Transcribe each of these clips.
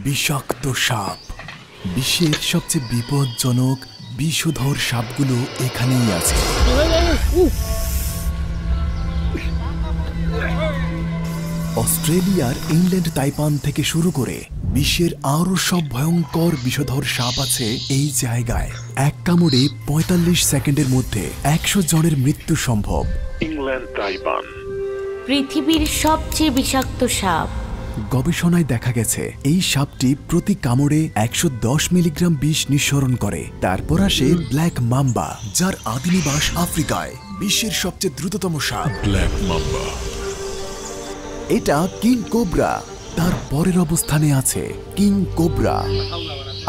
বিষাক্ত সাপ। বিশ্বের সবচেয়ে বিপজ্জনক বিষধর সাপগুলো এখানেই আছে। অস্ট্রেলিয়ার ইংল্যান্ড তাইপান থেকে শুরু করে বিশ্বের আরও সব ভয়ঙ্কর বিষধর সাপ আছে এই জায়গায়। এক কামড়ে ৪৫ সেকেন্ডের মধ্যে ১০০ জনের মৃত্যু সম্ভব। ইংল্যান্ড তাইপান পৃথিবীর সবচেয়ে বিষাক্ত সাপ। গবেষণায় দেখা গেছে এই সাপটি প্রতি কামড়ে ১১০ মিলিগ্রাম বিষ নিঃসরণ করে। তারপর আসে ব্ল্যাক মাম্বা, যার আদি নিবাস আফ্রিকায়। বিশ্বের সবচেয়ে দ্রুততম সাপ ব্ল্যাক মাম্বা। এটা কিং কোবরা। তার পরের অবস্থানে আছে কিং কোবরা,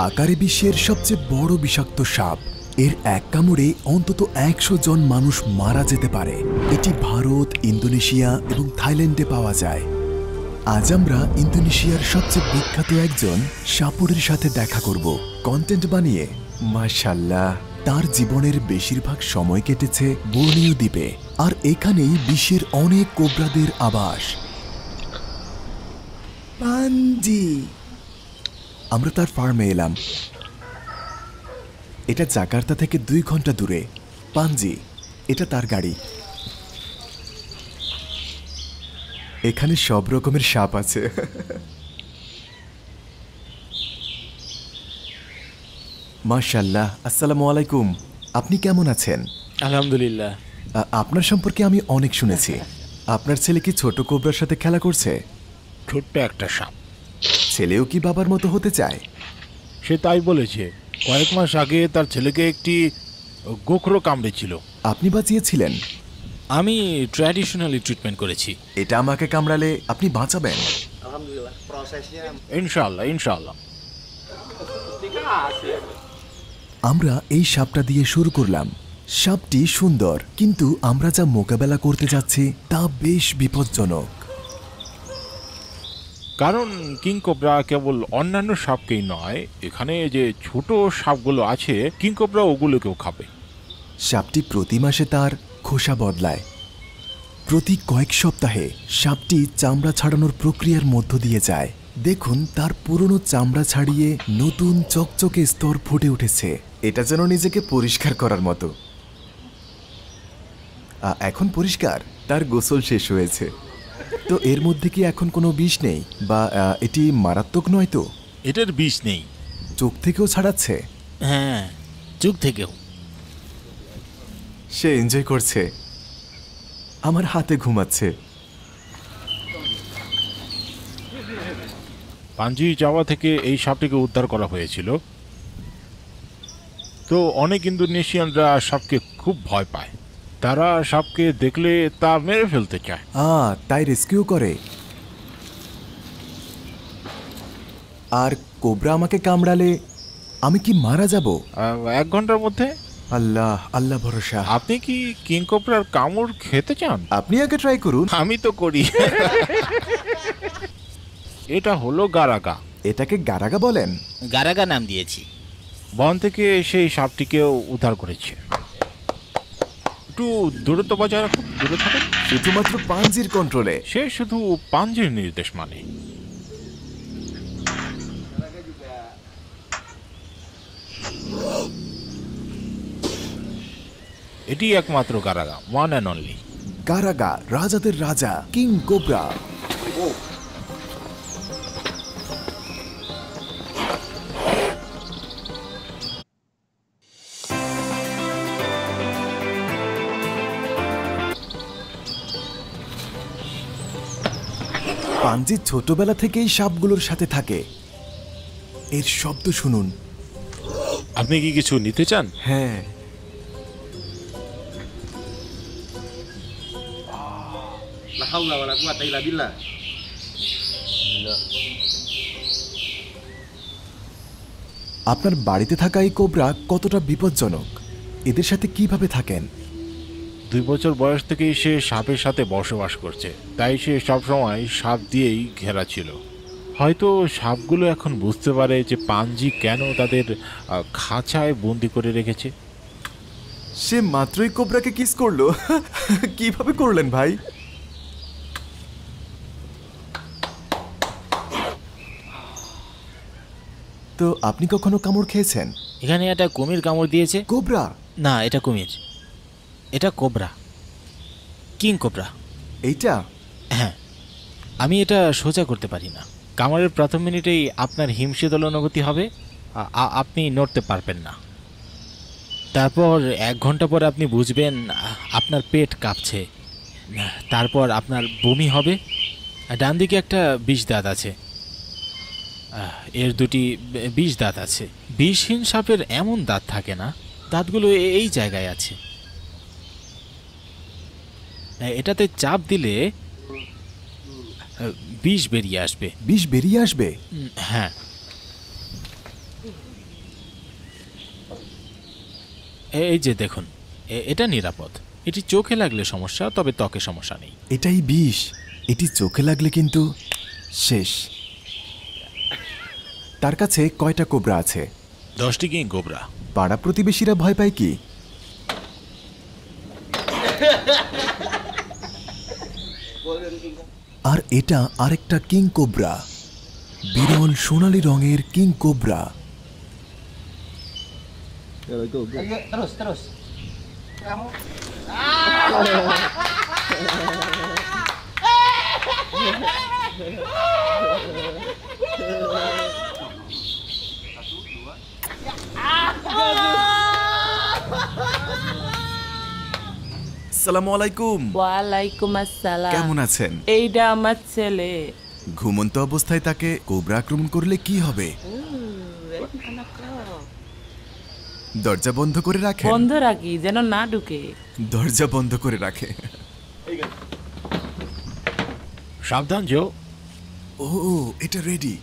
আকারে বিশ্বের সবচেয়ে বড় বিষাক্ত সাপ। এর এক কামড়ে অন্তত ১০০ জন মানুষ মারা যেতে পারে। এটি ভারত, ইন্দোনেশিয়া এবং থাইল্যান্ডে পাওয়া যায়। আজ আমরা ইন্দোনেশিয়ার সবচেয়ে বিখ্যাত একজন সাপুরের সাথে দেখা করব কন্টেন্ট বানিয়ে। মাশাআল্লাহ, তার জীবনের বেশিরভাগ সময় কেটেছে বোর্নিও দ্বীপে, আর এখানেই বিশ্বের অনেক কোবরাদের আবাস। পাঞ্জি। আমরা তার ফার্মে এলাম। এটা জাকার্তা থেকে ২ ঘন্টা দূরে। পাঞ্জি, এটা তার গাড়ি। এখানে সব রকমের সাপ আছে। মাশাআল্লাহ। আসসালামু আলাইকুম। আপনি কেমন আছেন? আলহামদুলিল্লাহ। আপনার সম্পর্কে আমি অনেক শুনেছি। আপনার ছেলে কি ছোট কোবরার সাথে খেলা করছে? ছোট্ট একটা সাপ। ছেলেও কি বাবার মতো হতে চায়? সে তাই বলেছে। কয়েক মাস আগে তার ছেলেকে একটি গোখরো কামড়েছিল। আপনি বাঁচিয়েছিলেন? আমি ট্র্যাডিশনালি ট্রিটমেন্ট করেছি। এটা আমাকে কামড়ালে আপনি বাঁচাবেন? ইনশাআল্লাহ, ইনশাআল্লাহ। আমরা এই সাপটা দিয়ে শুরু করলাম। সাপটি সুন্দর, কিন্তু আমরা যা মোকাবেলা করতে যাচ্ছি তা বেশ বিপজ্জনক। কারণ কিং কোবরা কেবল অন্যান্য সাপকেই নয়, এখানে যে ছোট সাপগুলো আছে কিং কোবরা ওগুলোকেও খাবে। সাপটি প্রতি মাসে তার খোসা বদলায়। প্রতি কয়েক সপ্তাহে সাপটি চামড়া ছাড়ানোর প্রক্রিয়ার মধ্য দিয়ে যায়। দেখুন, তার পুরনো চামড়া ছাড়িয়ে নতুন চকচকে স্তর ফুটে উঠেছে। এটা যেন নিজেকে পরিষ্কার করার মতো। এখন পরিষ্কার। তার গোসল শেষ হয়েছে। তো এর মধ্যে কি এখন কোনো বিষ নেই? বা এটি মারাত্মক নয় তো? এটার বিষ নেই। চোখ থেকেও ছাড়াচ্ছে? হ্যাঁ, চোখ থেকেও। সে এনজয় করছে। আমার হাতে ঘুমাচ্ছে। পাঞ্জি যাওয়া থেকে এই সাপটিকে উদ্ধার করা হয়েছিল। তো অনেক ইন্দোনেশিয়ানরা সাপকে খুব ভয় পায়। তারা সাপকে দেখলে তা মেরে ফেলতে চায়। তাই রেস্কিউ করে। আর কোবরা আমাকে কামড়ালে আমি কি মারা যাব? 1 ঘন্টার মধ্যে। আল্লাহ, আল্লাহ ভরসা। আপনি কি কিং কোবরার কামড় খেতে চান? আপনি আগে ট্রাই করুন। আমি তো করি। এটা হলো গারাগা। এটাকে গারাগা বলেন? গারাগা নাম দিয়েছি। বন থেকে সেই সাপটিকেও উদ্ধার করেছে। একটু দূরত্ব বজায় রাখুন, দূরে থাকুন। শুধুমাত্র পাঞ্জির কন্ট্রোলে। সে শুধু পাঞ্জির নির্দেশ মানে। এটি একমাত্র গারাগা, ওয়ান অ্যান্ড অনলি। গারাগা, রাজাদের রাজা, কিং কোবরা। পাঞ্জি ছোটবেলা থেকেই সাপগুলোর সাথে থাকে। এর শব্দ শুনুন। আপনি কি কিছু নিতে চান? হ্যাঁ। আপনার বাড়িতে থাকা এই কোবরা কতটা বিপজ্জনক? এদের সাথে কিভাবে থাকেন? 2 বছর বয়স থেকেই সে সাপের সাথে বসবাস করছে, তাই সে সবসময় সাপ দিয়েই ঘেরা ছিল। হয়তো সাপগুলো এখন বুঝতে পারে যে পাঞ্জি কেন তাদের খাঁচায় বন্দি করে রেখেছে। সে মাত্রই কোবরাকে কিস করলো। কিভাবে করলেন ভাই? তো আপনি কখনো কামড় খেয়েছেন? এখানে একটা কুমির কামড় দিয়েছে। কোবরা? না, এটা কুমির, এটা কোবরা, কিং কোবরা। এইটা? হ্যাঁ, আমি এটা সোজা করতে পারি না। কামড়ের প্রথম মিনিটেই আপনার হিমশীতল অনুভূতি হবে, আপনি নড়তে পারবেন না। তারপর 1 ঘন্টা পরে আপনি বুঝবেন আপনার পেট কাঁপছে। তারপর আপনার বমি হবে। ডান দিকে একটা বিষ দাঁত আছে, এর 2টি বিষ দাঁত আছে। বিষহীন সাপের এমন দাঁত থাকে না, দাঁতগুলো এই জায়গায় আছে। এটাতে চাপ দিলে বিষ বেরিয়ে আসবে। বিষ বেরিয়ে আসবে? হ্যাঁ, এই যে দেখুন, এটা নিরাপদ। এটি চোখে লাগলে সমস্যা, তবে ত্বকে সমস্যা নেই। এটাই বিষ। এটি চোখে লাগলে কিন্তু শেষ। তার কাছে কয়টা কোবরা আছে? 10টি কিং কোবরা। পাড়া প্রতিবেশীরা ভয় পায় কি? আর এটা আরেকটা কিং কোবরা, বিরল সোনালী রঙের কিং কোবরা। আসসালামু আলাইকুম। ওয়ালাইকুম আসসালাম। কেমন আছেন? এইটা আমার ছেলে। ঘুমন্ত অবস্থায় তাকে কোবরা আক্রমণ করলে কি হবে? দরজা বন্ধ করে রাখে। বন্ধ রাখি যেন না ঢুকে। দরজা বন্ধ করে রাখে। সাবধান জো। ও, এটা রেডি।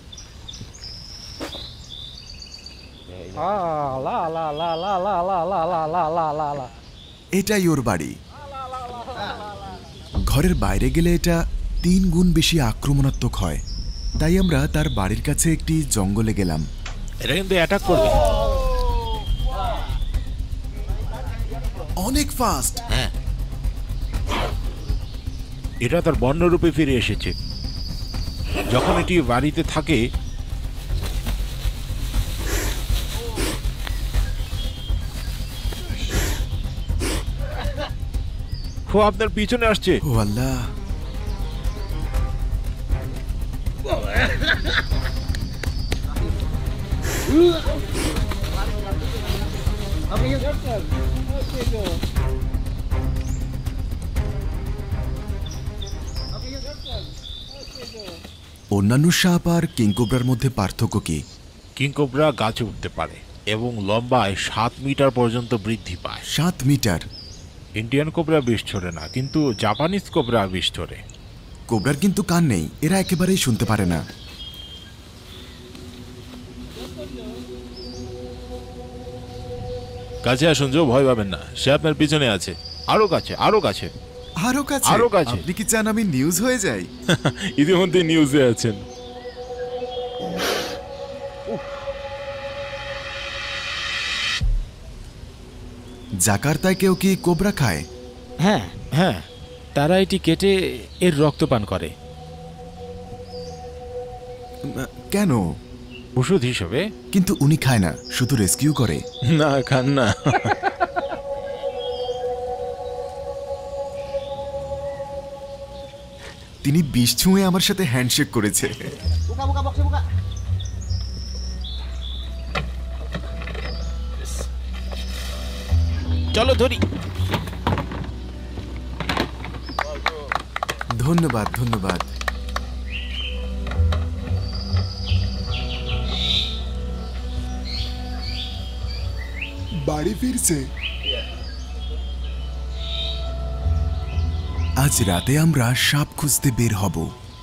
এটাই ওর বাড়ি। ঘরের বাইরে গেলে এটা 3 গুণ বেশি আক্রমণাত্মক হয়। তাই আমরা তার বাড়ির কাছে একটি জঙ্গলে গেলাম। এটা কিন্তু অ্যাটাক করবে। অনেক ফাস্ট। হ্যাঁ, এটা তার বন্যরূপে ফিরে এসেছে। যখন এটি বাড়িতে থাকে ও আপনার পিছনে আসছে। ও আল্লাহ! অন্যান্য সাপ আর কিংকোবরার মধ্যে পার্থক্য কি? কিংকোবরা গাছে উঠতে পারে এবং লম্বায় 7 মিটার পর্যন্ত বৃদ্ধি পায়। 7 মিটার? ইন্ডিয়ান কোবরা বিষ ছড়ে না, কিন্তু জাপানিজ কোবরা বিষ ছড়ে। কোবরার কিন্তু কান নেই, এরা একেবারেই শুনতে পারে না। কাছে আসুন জো, ভয় পাবেন না, সে আপনার পিছনে আছে। আরো কাছে, আরো কাছে, আরো কাছে, আরো কাছে। আপনি কি চান আমি নিউজ হয়ে যাই? ইতিমধ্যে নিউজে আছেন। জাকার্তায় কেউ কি কোবরা খায়? হ্যাঁ হ্যাঁ, তারা এটি কেটে এর রক্ত পান করে। কেন? ওষুধ হিসেবে। কিন্তু উনি খায় না, শুধু রেস্কিউ করে। না, খান না। তিনি বিষ ছুঁয়ে আমার সাথে হ্যান্ডশেক করেছে। চলো ধরি। ধন্যবাদ, ধন্যবাদ। বাড়ি ফিরছে। আজ রাতে আমরা সাপ খুঁজতে বের হব,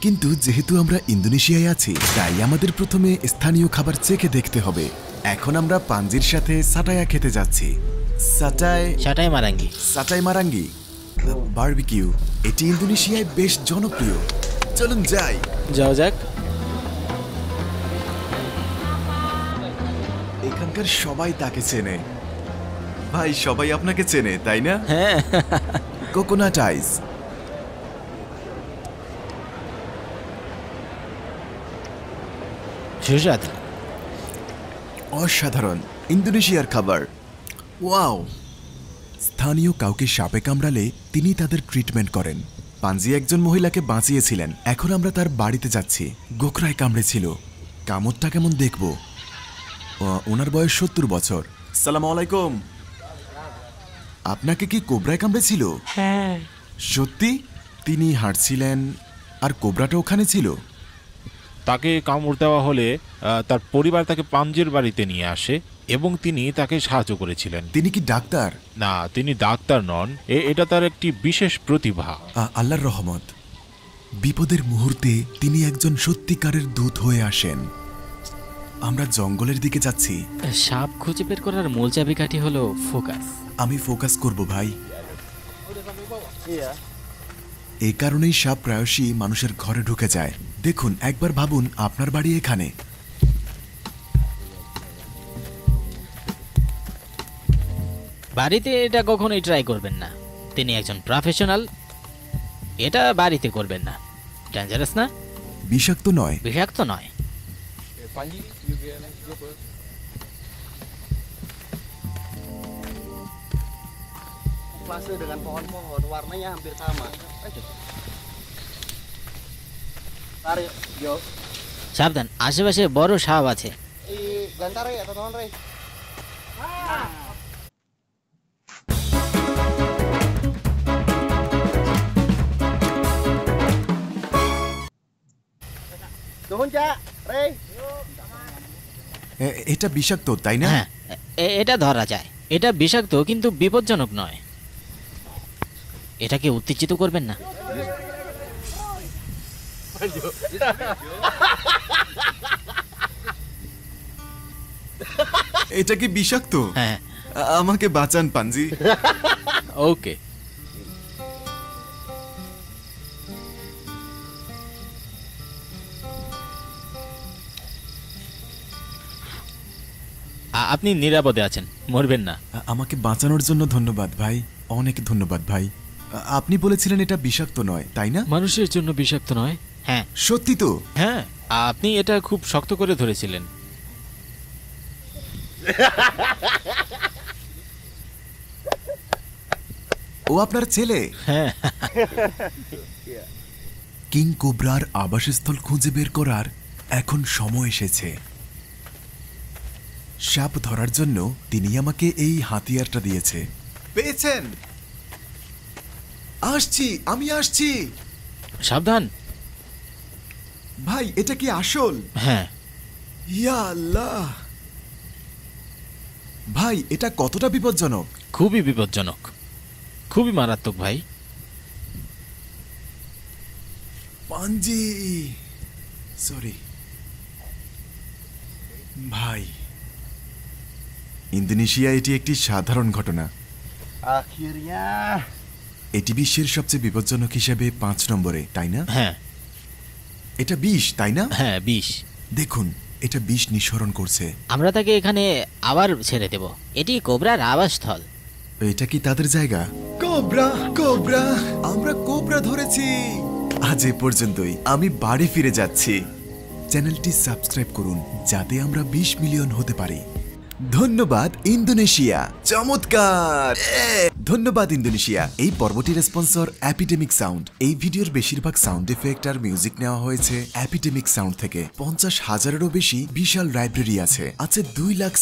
কিন্তু যেহেতু আমরা ইন্দোনেশিয়ায় আছি তাই আমাদের প্রথমে স্থানীয় খাবার চেখে দেখতে হবে। এখন আমরা পাঞ্জির সাথে সাটায়া খেতে যাচ্ছি। সাটাই মারাঙ্গি। সাটাই মারাঙ্গি বারবিকিউ, এটি ইন্দোনেশিয়ায় বেশ জনপ্রিয়। চলুন যাই। যাও যাক। এখানকার সবাই তাকে চেনে। ভাই, সবাই আপনাকে চেনে, তাই না? হ্যাঁ। কোকোনাট আইস। সুস্বাদু। অসাধারণ ইন্দোনেশিয়ার খাবার। ওয়াও! স্থানীয় কাউকে সাপে কামড়ালে তিনি তাদের ট্রিটমেন্ট করেন। পাঞ্জি একজন মহিলাকে বাঁচিয়েছিলেন। এখন আমরা তার বাড়িতে যাচ্ছি। গোখরায় কামড়েছিল। কামড়টা কেমন দেখব। ওনার বয়স 70 বছর। সালাম আলাইকুম। আপনাকে কি কোবরায় কামড়েছিল? হ্যাঁ। সত্যি? তিনি হাঁটছিলেন আর কোবরাটা ওখানে ছিল? তাকে কামড় দেওয়া হলে তার পরিবার তাকে পাঞ্জের বাড়িতে নিয়ে আসে এবং তিনি তাকে সাহায্য করেছিলেন। তিনি কি ডাক্তার? না, তিনি ডাক্তার নন। এটা তার একটি বিশেষ প্রতিভা। আল্লাহর রহমত। বিপদের মুহূর্তে তিনি একজন সত্যিকারের দূত হয়ে আসেন। আমরা জঙ্গলের দিকে যাচ্ছি। সাপ খুঁজে বের করার মূল চাবিকাঠি হলো ফোকাস। আমি ফোকাস করব ভাই। এই কারণেই সাপ প্রায়শই মানুষের ঘরে ঢুকে যায়। দেখুন, একবার ভাবুন আপনার বাড়ি এখানে। বাড়িতে এটা কখনোই ট্রাই করবেন না। তিনি একজন প্রফেশনাল। এটা বাড়িতে করবেন না। ডেঞ্জারাস না? বিষাক্ত নয়। বিষাক্ত নয়। Fase dengan pohon-pohon warnanya hampir sama. Tarik, yo. সাবধান, আশেপাশে বড় সাপ আছে। Gantar ya, teman-teman, Rey. Tuhun, Cak. Rey. এটা বিষাক্ত, তাই না? হ্যাঁ, এটা ধরা যায়। এটা বিষাক্ত কিন্তু বিপজ্জনক নয়। এটাকে উত্তেজিত করবেন না। এটা কি বিষাক্ত? হ্যাঁ। আমাকে বাঁচান পাঞ্জি। ওকে। আপনি নিরাপদে আছেন, মরবেন না। আমাকে বাঁচানোর জন্য ধন্যবাদ ভাই, অনেক ধন্যবাদ ভাই। আপনি বলেছিলেন এটা বিষাক্ত নয়, তাই না? মানুষের জন্য বিষাক্ত নয়। হ্যাঁ। সত্যি তো? হ্যাঁ, আপনি এটা খুব শক্ত করে ধরেছিলেন। ও আপনার ছেলে? হ্যাঁ। কিং কোবরার আবাসস্থল খুঁজে বের করার এখন সময় এসেছে। সাপ ধরার জন্য তিনি আমাকে এই হাতিয়ারটা দিয়েছে। পেয়েছেন? আসছি, আমি আসছি। সাবধান ভাই, এটা কি আসল? হ্যাঁ। ইয়া আল্লাহ! ভাই, এটা কতটা বিপজ্জনক? খুবই বিপজ্জনক, খুবই মারাত্মক ভাই। পাঞ্জি, সরি ভাই। ইন্দোনেশিয়া এটি একটি সাধারণ ঘটনা। Akhirnya. এটি বিশ্বের সবচেয়ে বিপজ্জনক হিসেবে 5 নম্বরে, তাই না? হ্যাঁ। এটা বিষ, তাই না? হ্যাঁ, বিষ। দেখুন, এটা বিষ নিঃসরণ করছে। আমরা তাকে এখানে আবার ছেড়ে দেব। এটি কোবরার আবাসস্থল। এটা কি তাদের জায়গা? কোবরা, কোবরা, আমরা কোবরা ধরেছি। আজ এ পর্যন্তই। আমি বাড়ি ফিরে যাচ্ছি। চ্যানেলটি সাবস্ক্রাইব করুন যাতে আমরা 20 মিলিয়ন হতে পারি। ধন্যবাদ ইন্দোনেশিয়া। চমৎকার! ধন্যবাদ ইন্দোনেশিয়া। এই পর্বটির স্পন্সর অ্যাপিডেমিক সাউন্ড। এই ভিডিওর বেশিরভাগ সাউন্ড এফেক্ট আর মিউজিক নেওয়া হয়েছে অ্যাপিডেমিক সাউন্ড থেকে। 50,000-এরও বেশি বিশাল লাইব্রেরি আছে। 2 লাখ